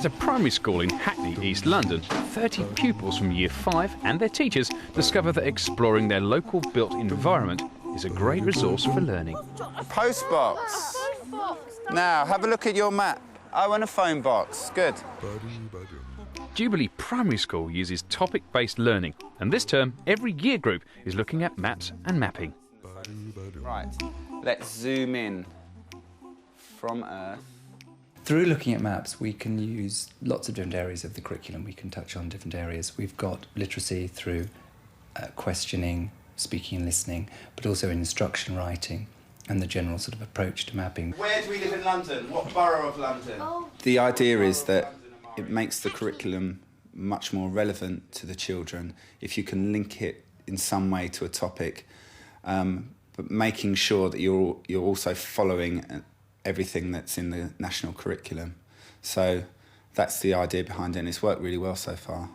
At a primary school in Hackney, East London, 30 pupils from Year 5 and their teachers discover that exploring their local built environment is a great resource for learning. Postbox. Now, have a look at your map. Oh, and a phone box. Good. Jubilee Primary School uses topic-based learning, and this term, every year group is looking at maps and mapping. Right, let's zoom in from Earth. Through looking at maps, we can use lots of different areas of the curriculum. We can touch on different areas. We've got literacy through questioning, speaking and listening, but also instruction writing and the general sort of approach to mapping. Where do we live in London? What borough of London? The idea is that it makes the curriculum much more relevant to the children if you can link it in some way to a topic, but making sure that you're also following everything that's in the national curriculum. So that's the idea behind it, and it's worked really well so far.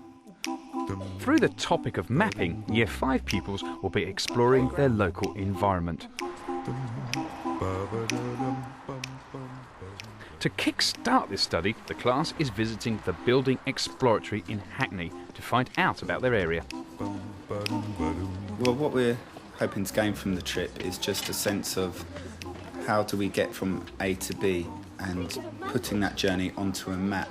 Through the topic of mapping, Year 5 pupils will be exploring their local environment. To kick-start this study, the class is visiting the Building Exploratory in Hackney to find out about their area. Well, what we're hoping to gain from the trip is just a sense of how do we get from A to B and putting that journey onto a map.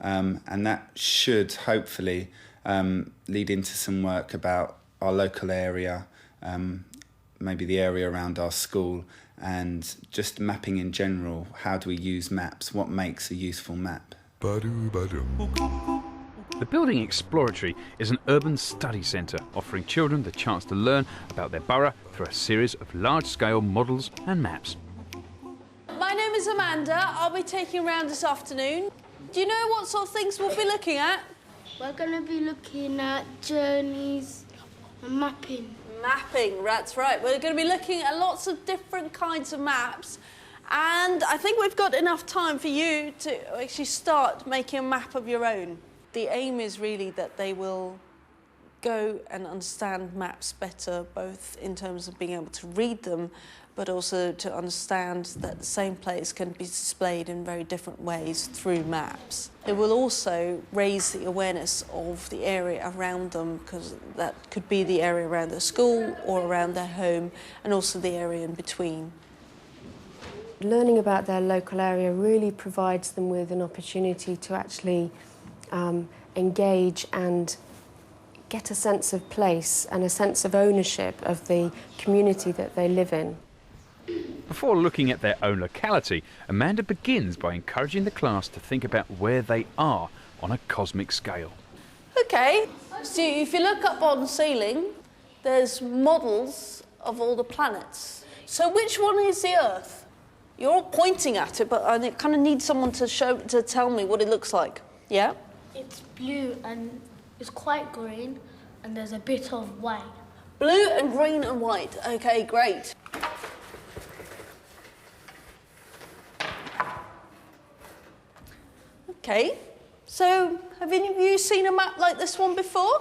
And that should hopefully lead into some work about our local area, maybe the area around our school, and just mapping in general. How do we use maps? What makes a useful map? The Building Exploratory is an urban study centre offering children the chance to learn about their borough through a series of large-scale models and maps. My name is Amanda. I'll be taking around this afternoon. Do you know what sort of things we'll be looking at? We're going to be looking at journeys and mapping. Mapping, that's right. We're going to be looking at lots of different kinds of maps, and I think we've got enough time for you to actually start making a map of your own. The aim is really that they will go and understand maps better, both in terms of being able to read them, but also to understand that the same place can be displayed in very different ways through maps. It will also raise the awareness of the area around them, because that could be the area around their school or around their home, and also the area in between. Learning about their local area really provides them with an opportunity to actually engage and get a sense of place and a sense of ownership of the community that they live in. Before looking at their own locality, Amanda begins by encouraging the class to think about where they are on a cosmic scale. OK, so if you look up on the ceiling, there's models of all the planets. So which one is the Earth? You're all pointing at it, but I kind of need someone to tell me what it looks like. Yeah? It's blue and it's quite green, and there's a bit of white. Blue and green and white. OK, great. OK, so have any of you seen a map like this one before?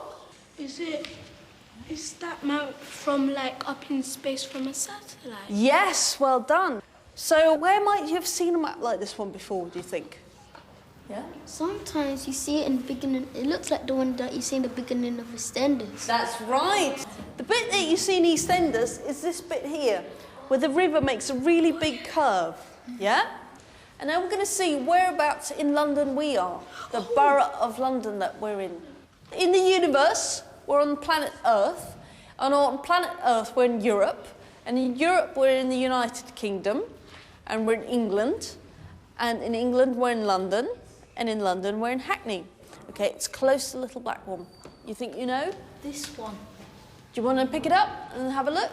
Is that map from, like, up in space from a satellite? Yes, well done. So where might you have seen a map like this one before, do you think? Yeah? Sometimes you see it in the beginning. It looks like the one that you see in the beginning of EastEnders. That's right. The bit that you see in EastEnders is this bit here, where the river makes a really big curve, yeah? And now we're going to see whereabouts in London we are, the borough of London that we're in. In the universe, we're on planet Earth, and on planet Earth we're in Europe, and in Europe we're in the United Kingdom, and we're in England, and in England we're in London, and in London we're in Hackney. OK, it's close to the little black one. You think you know? This one. Do you want to pick it up and have a look?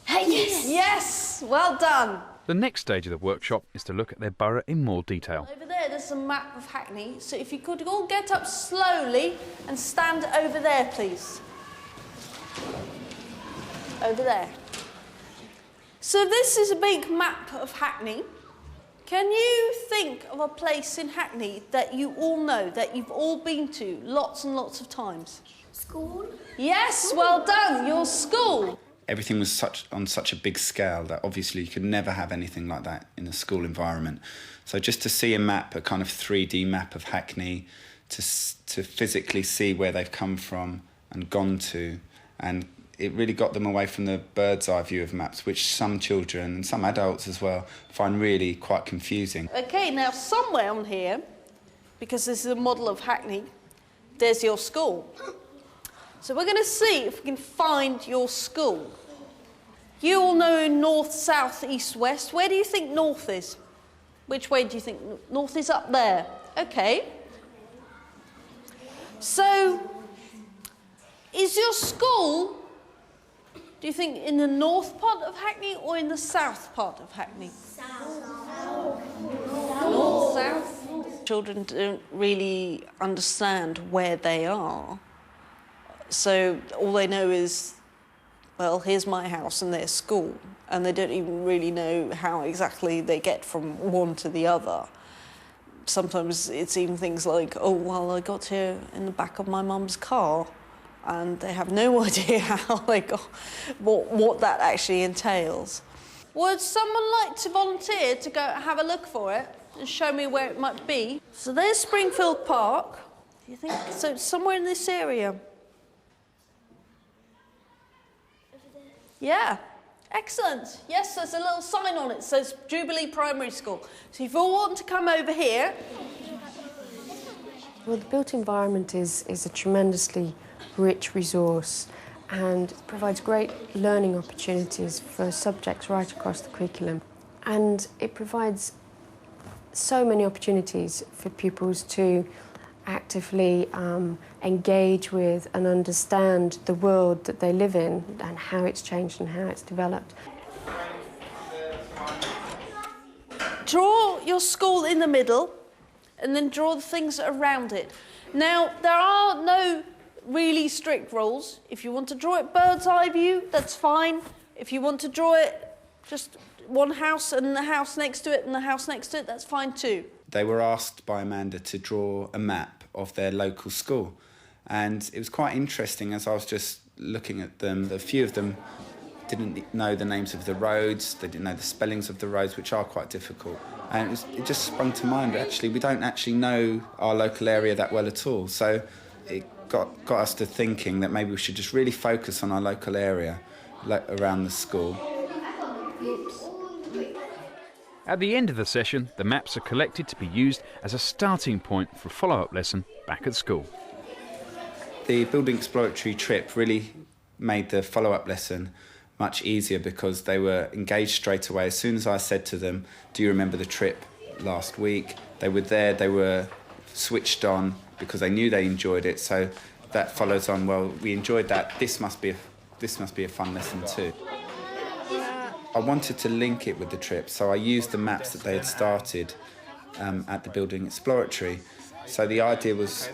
Hey, yes! Yes! Well done. The next stage of the workshop is to look at their borough in more detail. Over there's a map of Hackney, so if you could all get up slowly and stand over there, please. Over there. So this is a big map of Hackney. Can you think of a place in Hackney that you all know, that you've all been to lots and lots of times? School? Yes, well done, your school. everything was on such a big scale that obviously you could never have anything like that in a school environment. So just to see a map, a kind of 3D map of Hackney, to physically see where they've come from and gone to, and it really got them away from the bird's eye view of maps, which some children and some adults as well find really quite confusing. OK, now somewhere on here, because this is a model of Hackney, there's your school. So we're going to see if we can find your school. You all know north, south, east, west. Where do you think north is? Which way do you think? North is up there. OK. So, is your school, do you think, in the north part of Hackney or in the south part of Hackney? South. North, south? Children don't really understand where they are. So all they know is, well, here's my house and there's school. And they don't even really know how exactly they get from one to the other. Sometimes it's even things like, oh, well, I got here in the back of my mum's car. And they have no idea how they got, what that actually entails. Would someone like to volunteer to go have a look for it and show me where it might be? So there's Springfield Park. Do you think so? It's somewhere in this area. Yeah, excellent. Yes, there's a little sign on it. It says Jubilee Primary School. So if you all want to come over here. Well, the built environment is a tremendously rich resource and provides great learning opportunities for subjects right across the curriculum. And it provides so many opportunities for pupils to actively engage with and understand the world that they live in and how it's changed and how it's developed. Draw your school in the middle and then draw the things around it. Now, there are no really strict rules. If you want to draw it bird's eye view, that's fine. If you want to draw it just one house and the house next to it and the house next to it, that's fine too. They were asked by Amanda to draw a map of their local school, and it was quite interesting as I was just looking at them. A few of them didn't know the names of the roads, they didn't know the spellings of the roads, which are quite difficult. And it just sprung to mind, actually, we don't actually know our local area that well at all. So it got us to thinking that maybe we should just really focus on our local area around the school. At the end of the session, the maps are collected to be used as a starting point for a follow-up lesson back at school. The Building Exploratory trip really made the follow-up lesson much easier because they were engaged straight away. As soon as I said to them, do you remember the trip last week? They were there, they were switched on because they knew they enjoyed it. So that follows on, well, we enjoyed that, this must be a fun lesson too. I wanted to link it with the trip, so I used the maps that they had started at the Building Exploratory. So the idea was,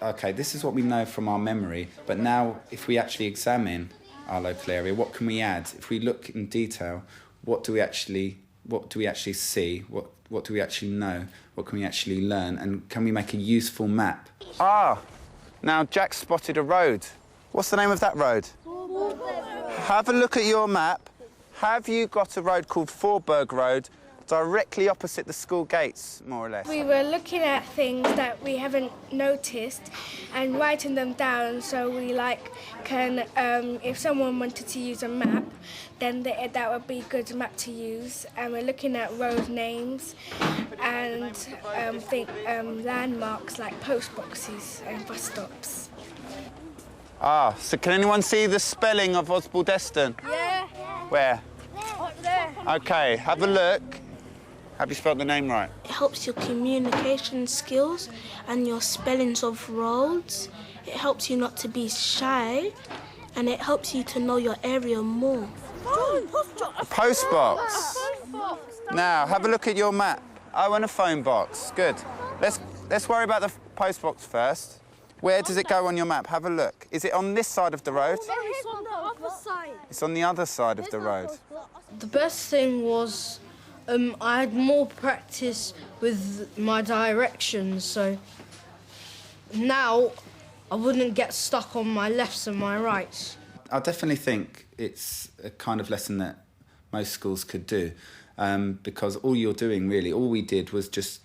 okay, this is what we know from our memory, but now if we actually examine our local area, what can we add? If we look in detail, what do we actually see? What do we actually know? What can we actually learn? And can we make a useful map? Now Jack spotted a road. What's the name of that road? Have a look at your map. Have you got a road called Forburg Road directly opposite the school gates, more or less? We were looking at things that we haven't noticed and writing them down so we can, if someone wanted to use a map, then that would be a good map to use. And we're looking at road names and landmarks like post boxes and bus stops. So can anyone see the spelling of Osbaldeston? Yeah. Where? Up there. OK, have a look. Have you spelled the name right? It helps your communication skills and your spellings of roads. It helps you not to be shy and it helps you to know your area more. A post box. Now, have a look at your map. Oh, and a phone box. Good. Let's worry about the post box first. Where does it go on your map? Have a look. Is it on this side of the road? It's on the other side. It's on the other side of the road. The best thing was I had more practice with my directions, so now I wouldn't get stuck on my lefts and my rights. I definitely think it's a kind of lesson that most schools could do, because all you're doing really, all we did was just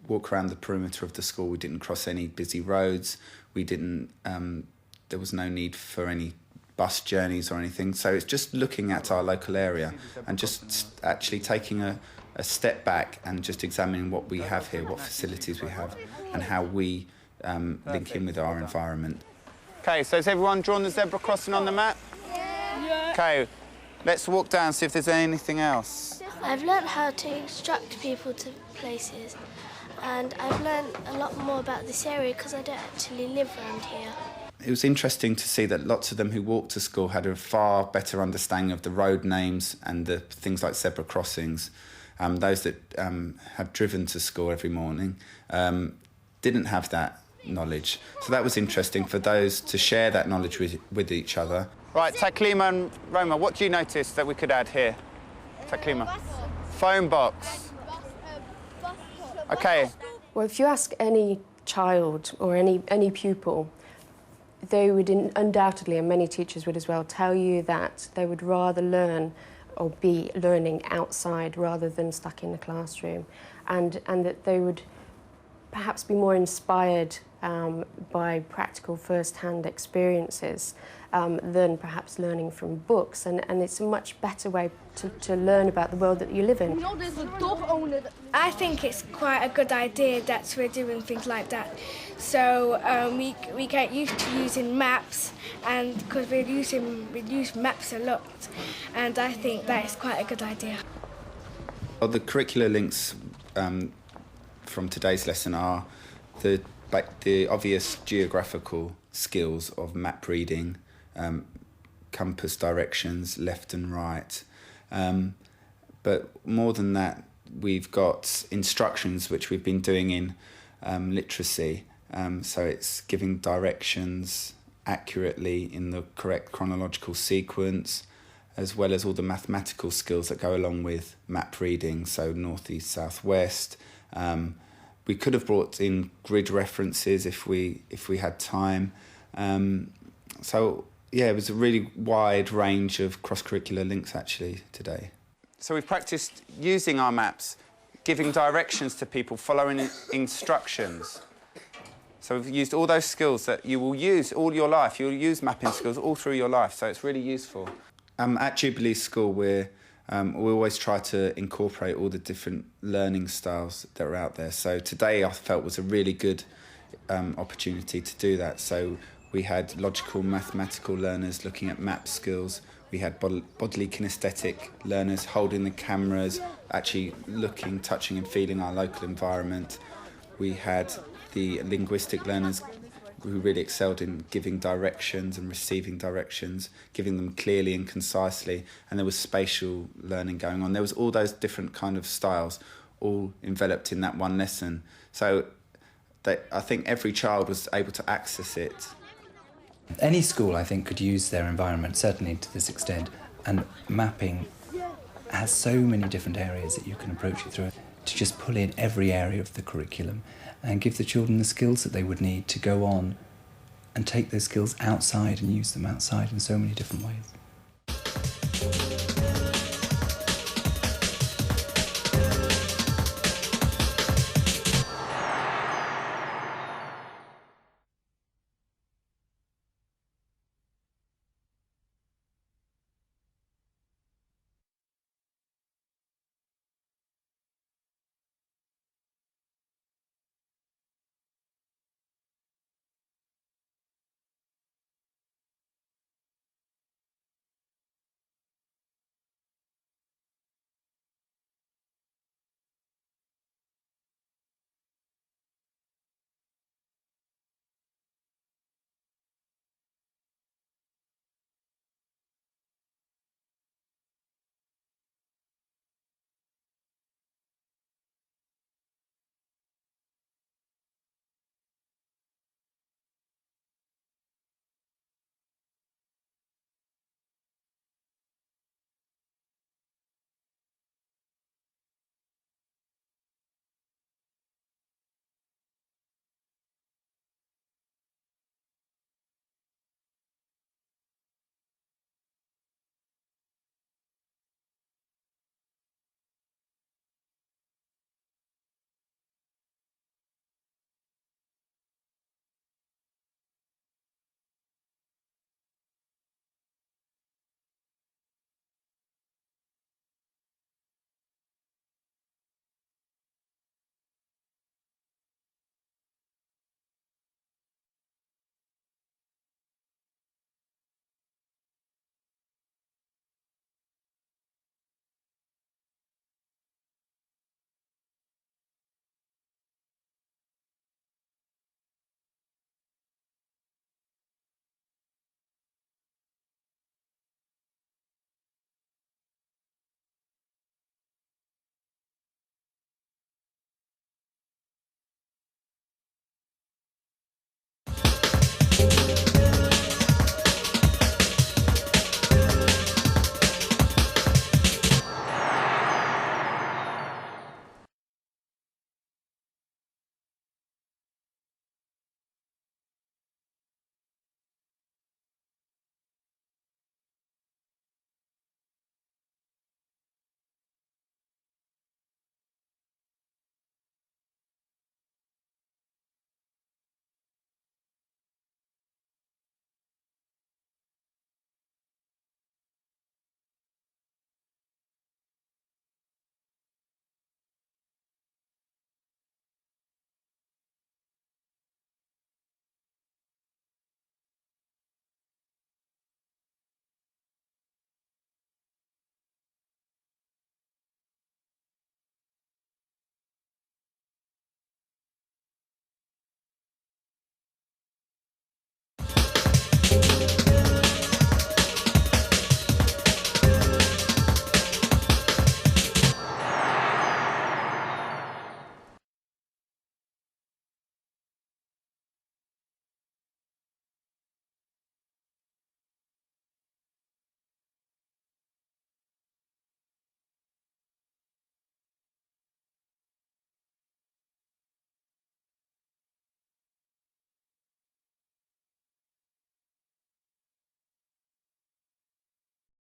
walk around the perimeter of the school. We didn't cross any busy roads. We didn't. There was no need for any bus journeys or anything. So it's just looking at our local area and just actually taking a step back and just examining what we have here, what facilities we have, and how we link in with our environment. OK, so has everyone drawn the zebra crossing on the map? Yeah. OK, let's walk down, see if there's anything else. I've learnt how to instruct people to places, and I've learnt a lot more about this area because I don't actually live around here. It was interesting to see that lots of them who walked to school had a far better understanding of the road names and the things like zebra crossings. Those that had driven to school every morning didn't have that knowledge. So that was interesting for those to share that knowledge with each other. Right, Taklima and Roma, what do you notice that we could add here? Taklima? Phone box. OK. Well, if you ask any child or any pupil, they would undoubtedly, and many teachers would as well, tell you that they would rather learn or be learning outside rather than stuck in the classroom, and that they would perhaps be more inspired by practical first-hand experiences than perhaps learning from books, and it's a much better way to learn about the world that you live in. I think it's quite a good idea that we're doing things like that. So we get used to using maps, and because we use maps a lot, and I think that is quite a good idea. Well, the curricular links from today's lesson are the obvious geographical skills of map reading, compass directions, left and right. But more than that, we've got instructions which we've been doing in literacy. So it's giving directions accurately in the correct chronological sequence, as well as all the mathematical skills that go along with map reading, so north, east, south, west. We could have brought in grid references if we had time. So yeah, it was a really wide range of cross-curricular links actually today. So we've practiced using our maps, giving directions to people, following instructions. So we've used all those skills that you will use all your life. You'll use mapping skills all through your life, so it's really useful. At Jubilee School, we always try to incorporate all the different learning styles that are out there. So today I felt was a really good opportunity to do that. So we had logical mathematical learners looking at map skills. We had bodily kinesthetic learners holding the cameras, actually looking, touching and feeling our local environment. We had the linguistic learners who really excelled in giving directions and receiving directions, giving them clearly and concisely, and there was spatial learning going on. There was all those different kind of styles all enveloped in that one lesson. So I think every child was able to access it. Any school, I think, could use their environment, certainly to this extent, and mapping has so many different areas that you can approach it through, to just pull in every area of the curriculum and give the children the skills that they would need to go on and take those skills outside and use them outside in so many different ways.